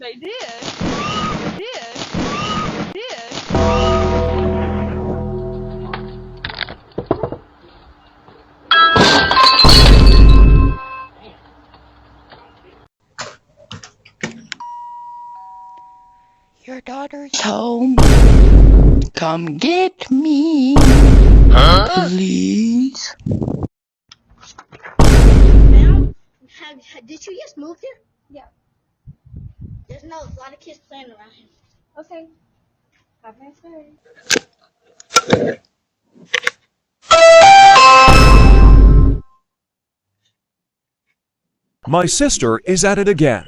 They did. Did. Did. Your daughter's home. Come get me, please. Ma'am, did you just move here? Yeah. There's a lot of kids playing around here. Okay. Have a nice day. My sister is at it again.